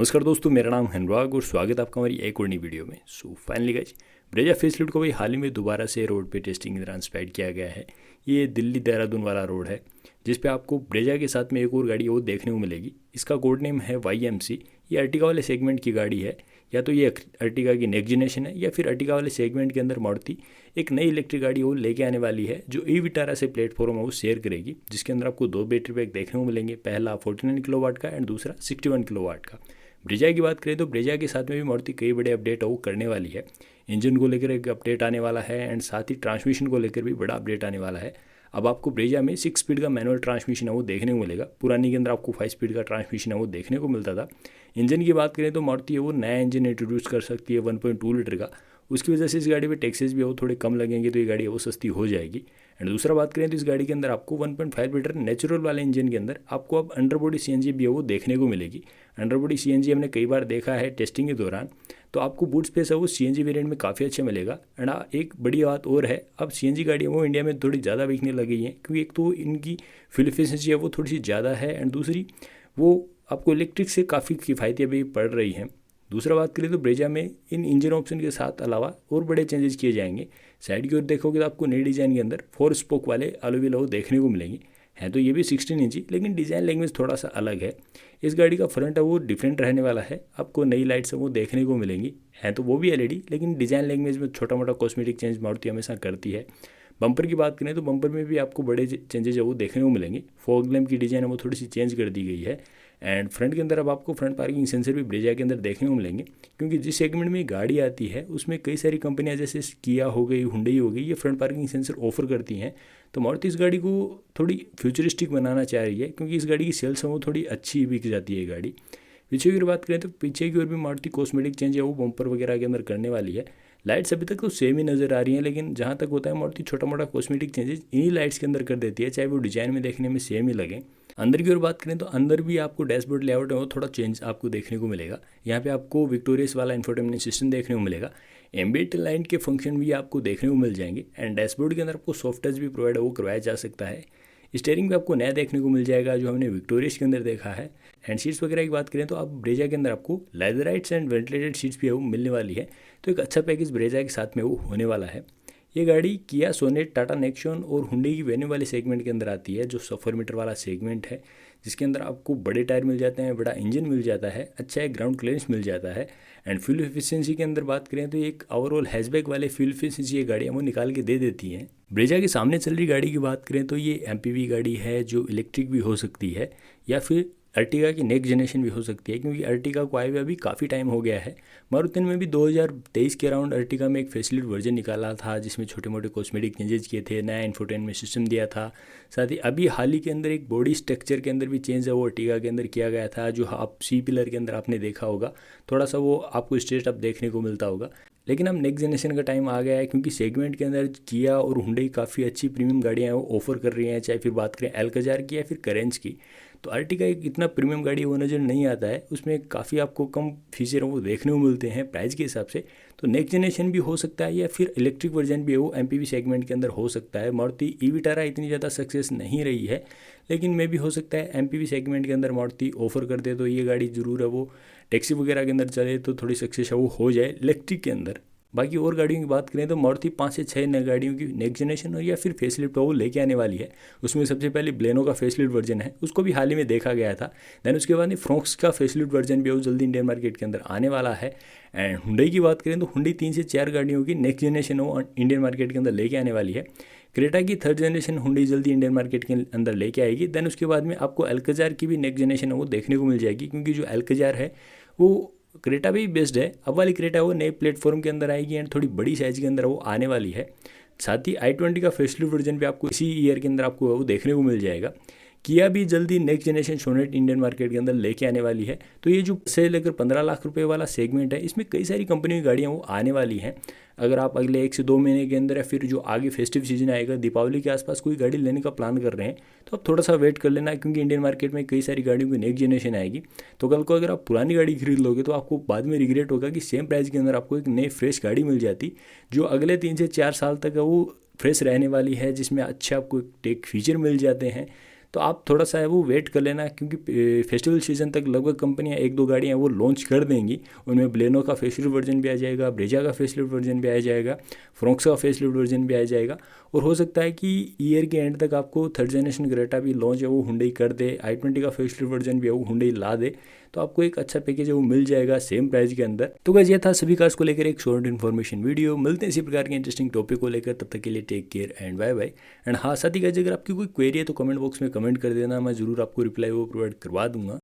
नमस्कार दोस्तों, मेरा नाम है अनुराग और स्वागत है आपका हमारी एक और नई वीडियो में। So finally guys, Brezza facelift को भाई हाल ही में दोबारा से रोड पे टेस्टिंग के दौरान स्पेड किया गया है। ये दिल्ली देहरादून वाला रोड है जिस पे आपको ब्रेजा के साथ में एक और गाड़ी वो देखने को मिलेगी। इसका कोड नेम है YMC। ये अर्टिगा वाले सेगमेंट की गाड़ी है, या तो ये अर्टिगा की नेक्स्ट जनरेशन है या फिर अर्टिगा वाले सेगमेंट के अंदर मारुति एक नई इलेक्ट्रिक गाड़ी वो लेके आने वाली है जो ई विटारा से प्लेटफॉर्म है वो शेयर करेगी, जिसके अंदर आपको दो बैटरी पैक देखने को मिलेंगे। पहला 49 किलोवाट का एंड दूसरा 61 किलोवाट का। ब्रेजा की बात करें तो ब्रेजा के साथ में भी मारुति कई बड़े अपडेट वो करने वाली है। इंजन को लेकर एक अपडेट आने वाला है एंड साथ ही ट्रांसमिशन को लेकर भी बड़ा अपडेट आने वाला है। अब आपको ब्रेजा में 6 स्पीड का मैनुअल ट्रांसमिशन है वो देखने को मिलेगा। पुरानी के अंदर आपको 5 स्पीड का ट्रांसमिशन है वो देखने को मिलता था। इंजन की बात करें तो मारुति है वो नया इंजन इंट्रोड्यूस कर सकती है 1.2 लीटर का। उसकी वजह से इस गाड़ी पे टैक्सेस भी वो थोड़े कम लगेंगे, तो ये गाड़ी वो सस्ती हो जाएगी। एंड दूसरा बात करें तो इस गाड़ी के अंदर आपको 1.5 लीटर नेचुरल वाले इंजन के अंदर आपको अब अंडरबॉडी CNG भी है वो देखने को मिलेगी। अंडरबॉडी CNG हमने कई बार देखा है टेस्टिंग के दौरान, तो आपको बूट स्पेस है वो CNG वेरिएंट में काफ़ी अच्छा मिलेगा। एंड एक बड़ी बात और है, अब CNG गाड़ी वो इंडिया में थोड़ी ज़्यादा बिकने लगी हैं, क्योंकि एक तो इनकी फ्यूल एफिशिएंसी है वो थोड़ी सी ज़्यादा है एंड दूसरी वो आपको इलेक्ट्रिक से काफ़ी किफ़ायती अभी पड़ रही हैं। दूसरा बात करें तो ब्रेजा में इन इंजन ऑप्शन के साथ अलावा और बड़े चेंजेस किए जाएंगे। साइड की ओर देखोगे तो आपको नई डिज़ाइन के अंदर 4 स्पोक वाले अलॉय वो देखने को मिलेंगे। हैं तो ये भी 16 इंची, लेकिन डिज़ाइन लैंग्वेज थोड़ा सा अलग है। इस गाड़ी का फ्रंट है वो डिफरेंट रहने वाला है। आपको नई लाइट्स है वो देखने को मिलेंगी। हैं तो वो भी LED, लेकिन डिज़ाइन लैंग्वेज में छोटा मोटा कॉस्मेटिक चेंज मारुति हमेशा करती है। बम्पर की बात करें तो बम्पर में भी आपको बड़े चेंजेस है वो देखने को मिलेंगे। फॉग लैम्प की डिज़ाइन है वो थोड़ी सी चेंज कर दी गई है। एंड फ्रंट के अंदर अब आपको फ्रंट पार्किंग सेंसर भी ब्रेजा के अंदर देखने को मिलेंगे, क्योंकि जिस सेगमेंट में गाड़ी आती है उसमें कई सारी कंपनियां जैसे किया हो गई, हुंडई हो गई, ये फ्रंट पार्किंग सेंसर ऑफर करती हैं। तो मारुति इस गाड़ी को थोड़ी फ्यूचरिस्टिक बनाना चाह रही है, क्योंकि इस गाड़ी की सेल्स है वो थोड़ी अच्छी बिक जाती है गाड़ी। पीछे की बात करें तो पीछे की ओर भी मारुति कॉस्मेटिक चेंज है वो बम्पर वगैरह के अंदर करने वाली है। लाइट्स अभी तक तो सेम ही नज़र आ रही हैं, लेकिन जहाँ तक होता है मारुति छोटा मोटा कॉस्मेटिक चेंजेस इन्हीं लाइट्स के अंदर कर देती है, चाहे वो डिज़ाइन में देखने में सेम ही लगे। अंदर की ओर बात करें तो अंदर भी आपको डैशबोर्ड लेआउट है वो थोड़ा चेंज आपको देखने को मिलेगा। यहाँ पे आपको विक्टोरियस वाला इंफोटेनमेंट सिस्टम देखने को मिलेगा। एम्बिएंट लाइट के फंक्शन भी आपको देखने को मिल जाएंगे एंड डैशबोर्ड के अंदर आपको सॉफ्ट टच भी प्रोवाइड वो करवाया जा सकता है। स्टीयरिंग भी आपको नया देखने को मिल जाएगा जो हमने विक्टोरियस के अंदर देखा है। एंड सीट्स वगैरह की बात करें तो अब ब्रेजा के अंदर आपको लेदराइट्स एंड वेंटिलेटेड सीट्स भी है वो मिलने वाली है। तो एक अच्छा पैकेज ब्रेजा के साथ में वो होने वाला है। ये गाड़ी किया सोनेट, टाटा नेक्सॉन और हुंडई की वेन्यू वाले सेगमेंट के अंदर आती है, जो सफ़र मीटर वाला सेगमेंट है, जिसके अंदर आपको बड़े टायर मिल जाते हैं, बड़ा इंजन मिल जाता है, अच्छा एक ग्राउंड क्लियरेंस मिल जाता है। एंड फ्यूल एफिशिएंसी की अंदर बात करें तो एक ओवरऑल हैचबैक वाले फ्यूल एफिशिएंसी ये गाड़ियाँ वो निकाल के दे देती हैं। ब्रेजा के सामने चल रही गाड़ी की बात करें तो ये MPV गाड़ी है जो इलेक्ट्रिक भी हो सकती है या फिर अर्टिगा की नेक्स्ट जनरेशन भी हो सकती है, क्योंकि अर्टिगा को आए हुए अभी काफ़ी टाइम हो गया है। मारुति में भी 2023 के अराउंड अर्टिगा में एक फेसिलिटी वर्जन निकाला था जिसमें छोटे मोटे कॉस्मेटिक चेंजेस किए थे, नया इंफोटेनमेंट सिस्टम दिया था। साथ ही अभी हाल ही के अंदर एक बॉडी स्ट्रक्चर के अंदर भी चेंज है वो अर्टिगा के अंदर किया गया था, जो आप C पिलर के अंदर आपने देखा होगा। थोड़ा सा वो आपको स्ट्रेट अप देखने को मिलता होगा। लेकिन अब नेक्स्ट जनरेशन का टाइम आ गया है, क्योंकि सेगमेंट के अंदर किया और हुंडई काफ़ी अच्छी प्रीमियम गाड़ियाँ वो ऑफर कर रही हैं, चाहे फिर बात करें एल्काजार की या फिर करेंज की। तो अर्टिगा एक इतना प्रीमियम गाड़ी वो नज़र नहीं आता है, उसमें काफ़ी आपको कम फीचर वो देखने को मिलते हैं प्राइस के हिसाब से। तो नेक्स्ट जनरेशन भी हो सकता है या फिर इलेक्ट्रिक वर्जन भी है वो MPV सेगमेंट के अंदर हो सकता है। मारुति ई विटारा इतनी ज़्यादा सक्सेस नहीं रही है, लेकिन मे भी हो सकता है MPV सेगमेंट के अंदर मारुति ऑफर कर दे तो ये गाड़ी ज़रूर है वो टैक्सी वगैरह के अंदर चले तो थोड़ी सक्सेस है वो हो जाए इलेक्ट्रिक के अंदर। बाकी और गाड़ियों की बात करें तो मारुति 5 से 6 नई गाड़ियों की नेक्स्ट जनरेशन और या फिर फेसलिफ्ट वो लेके आने वाली है। उसमें सबसे पहले ब्लेनो का फेसलिफ्ट वर्जन है, उसको भी हाल ही में देखा गया था। देन उसके बाद फ्रोक्स का फेसलिफ्ट वर्जन भी वो जल्दी इंडियन मार्केट के अंदर आने वाला है। एंड हुंडई की बात करें तो हुंडई 3 से 4 गाड़ियों की नेक्स्ट जनरेशन वो इंडियन मार्केट के अंदर लेके आने वाली है। क्रेटा की 3rd जनरेशन हुंडई जल्दी इंडियन मार्केट के अंदर लेके आएगी। देन उसके बाद में आपको अल्काजार की भी नेक्स्ट जनरेशन वो देखने को मिल जाएगी, क्योंकि जो अल्काजार है वो क्रेटा भी बेस्ड है। अब वाली क्रेटा वो नए प्लेटफॉर्म के अंदर आएगी एंड थोड़ी बड़ी साइज के अंदर वो आने वाली है। साथ ही i20 का फेसलिफ्ट वर्जन भी आपको इसी ईयर के अंदर आपको वो देखने को मिल जाएगा। किया भी जल्दी next generation Sonet Indian market के अंदर लेके आने वाली है। तो ये जो से लेकर 15 लाख रुपए वाला सेगमेंट है, इसमें कई सारी कंपनी की गाड़ियाँ वो आने वाली हैं। अगर आप अगले 1 से 2 महीने के अंदर या फिर जो आगे फेस्टिव सीजन आएगा दीपावली के आसपास कोई गाड़ी लेने का प्लान कर रहे हैं, तो आप थोड़ा सा वेट कर लेना, क्योंकि इंडियन मार्केट में कई सारी गाड़ियों की नेक्स्ट जनरेशन आएगी। तो कल को अगर आप पुरानी गाड़ी खरीद लोगे तो आपको बाद में रिग्रेट होगा कि सेम प्राइस के अंदर आपको एक नई फ्रेश गाड़ी मिल जाती, जो अगले 3 से 4 साल तक वो फ्रेश रहने वाली है, जिसमें अच्छे आपको टेक फीचर मिल जाते हैं। तो आप थोड़ा सा है वो वेट कर लेना, क्योंकि फेस्टिवल सीजन तक लगभग कंपनियाँ एक दो गाड़ियाँ वो लॉन्च कर देंगी। उनमें बलेनो का फेसलिफ्ट वर्जन भी आ जाएगा, ब्रेजा का फेसलिफ्ट वर्जन भी आ जाएगा, फ्रोंक्स का फेसलिफ्ट वर्जन भी आ जाएगा। और हो सकता है कि ईयर के एंड तक आपको थर्ड जनरेशन क्रेटा भी लॉन्च है वो हुंडई कर दे, i20 का फेसलिफ्ट वर्जन भी है वो हुंडई ला दे। तो आपको एक अच्छा पैकेज है वो मिल जाएगा सेम प्राइस के अंदर। तो गाइस ये था सभी कार्स को लेकर एक शॉर्ट इन्फॉर्मेशन वीडियो। मिलते हैं इसी प्रकार के इंटरेस्टिंग टॉपिक को लेकर, तब तक के लिए take care and bye bye. And हाँ, साथ ही गाइस अगर आपकी कोई क्वेरी है तो कमेंट बॉक्स में कमेंट कर देना, मैं जरूर आपको रिप्लाई वो प्रोवाइड करवा दूंगा।